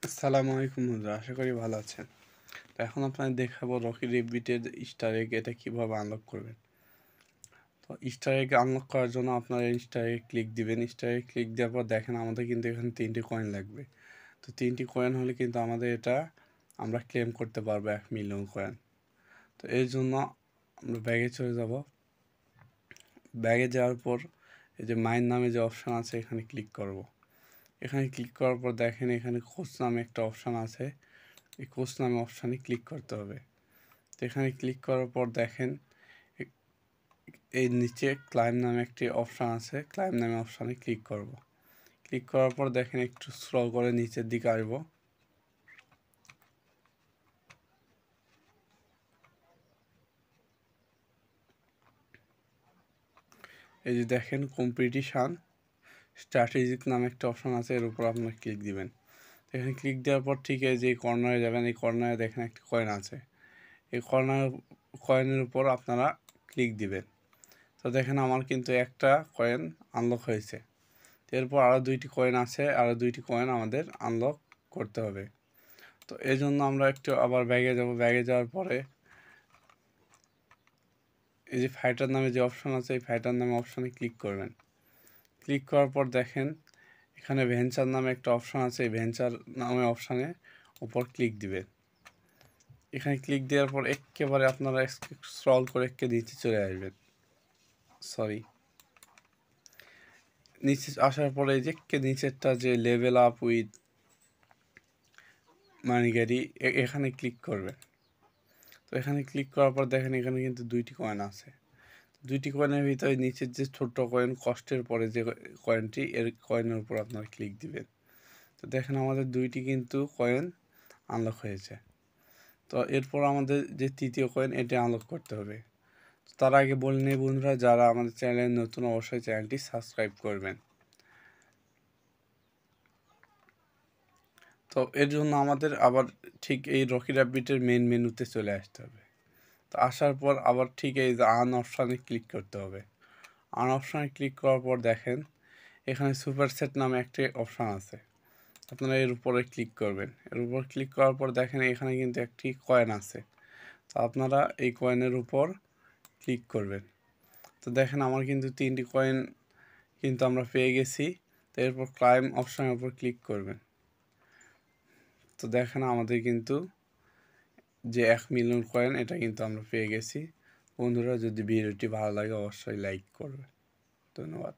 আসসালামু আলাইকুম বন্ধুরা, আশা করি ভালো আছেন। তো এখন আপনাদের দেখাবো রকি রেবিটের স্টার এগ এটা কীভাবে আনলক করবেন। তো স্টার এগ আনলক করার জন্য আপনারা স্টার এগ ক্লিক দিবেন। স্টার এগ ক্লিক দেওয়ার পর দেখেন আমাদের কিন্তু এখানে 3টি কয়েন লাগবে। তো 3টি কয়েন হলে কিন্তু আমাদের এটা আমরা ক্লেম করতে পারবো 1 মিলিয়ন কয়েন। তো এর জন্য আমরা ব্যাগে চলে যাব। ব্যাগে যাওয়ার পর এই যে মাইন নামে যে অপশান আছে এখানে ক্লিক করব। এখানে ক্লিক করার পর দেখেন এখানে কোচ নামে একটা অপশান আছে, এই কোচ নামে অপশানে ক্লিক করতে হবে। তো এখানে ক্লিক করার পর দেখেন এই নিচে ক্লাইম নামে একটি অপশান আছে, ক্লাইম নামে অপশানে ক্লিক করব। ক্লিক করার পর দেখেন একটু স্ক্রল করে নিচের দিকে আসব। এই যে দেখেন কম্পিটিশান স্ট্র্যাটেজিক নামে একটা অপশান আছে, এর উপর আপনার ক্লিক দিবেন। এখানে ক্লিক দেওয়ার পর ঠিক এই যে কর্নারে যাবেন, এই কর্নারে দেখেন একটা কয়েন আছে, এই কয়েনের উপর আপনারা ক্লিক দিবেন। তো দেখেন আমার কিন্তু একটা কয়েন আনলক হয়েছে। এরপর আরও 2টি কয়েন আছে, আরও 2টি কয়েন আমাদের আনলক করতে হবে। তো এই জন্য আমরা একটু আবার ব্যাগে যাব। ব্যাগে যাওয়ার পরে এই যে ফাইটার নামে যে অপশান আছে, এই ফাইটার নামে অপশানে ক্লিক করবেন। ক্লিক করার পর দেখেন এখানে ভেঞ্চার নামে একটা অপশান আছে, এই ভেঞ্চার নামে অপশানে উপর ক্লিক দিবেন। এখানে ক্লিক দেওয়ার পর একেবারে আপনারা স্ক্রল করে নিচে চলে আসবেন। নিচে আসার পরে এই যে নিচেরটা যে লেভেল আপ উইথ মানিগারি এখানে ক্লিক করবেন। তো এখানে ক্লিক করার পর দেখেন এখানে কিন্তু 2টি কয়েন আছে। 2টি কয়েনের ভিতরে নিচের যে ছোট্ট কয়েন কষ্টের পরে যে কয়েনটি, এর কয়েনের উপর আপনারা ক্লিক দিবেন। তো দেখেন আমাদের 2টি কিন্তু কয়েন আনলক হয়েছে। তো এরপর আমাদের যে 3য় কয়েন এটা আনলক করতে হবে। তার আগে বলে নেই বন্ধুরা, যারা আমাদের চ্যানেলে নতুন অবশ্যই চ্যানেলটি সাবস্ক্রাইব করবেন। তো এর জন্য আমাদের আবার ঠিক এই রকি র্যাবিটের মেন মেনুতে চলে আসতে হবে। তো আসার পর আবার ঠিক এই যে আন অপশানে ক্লিক করতে হবে। আন অপশানে ক্লিক করার পর দেখেন এখানে সুপার সেট নামে একটি অপশান আছে, আপনারা এর উপরে ক্লিক করবেন। এর উপর ক্লিক করার পর দেখেন এখানে কিন্তু একটি কয়েন আছে, তো আপনারা এই কয়েনের উপর ক্লিক করবেন। তো দেখেন আমার কিন্তু 3টি কয়েন কিন্তু আমরা পেয়ে গেছি। তো এরপর ক্লাইম অপশানের উপর ক্লিক করবেন। তো দেখেন আমাদের কিন্তু যে 1 মিলিয়ন কয়েন এটা কিন্তু আমরা পেয়ে গেছি। বন্ধুরা, যদি ভিডিওটি ভালো লাগে অবশ্যই লাইক করবেন। ধন্যবাদ।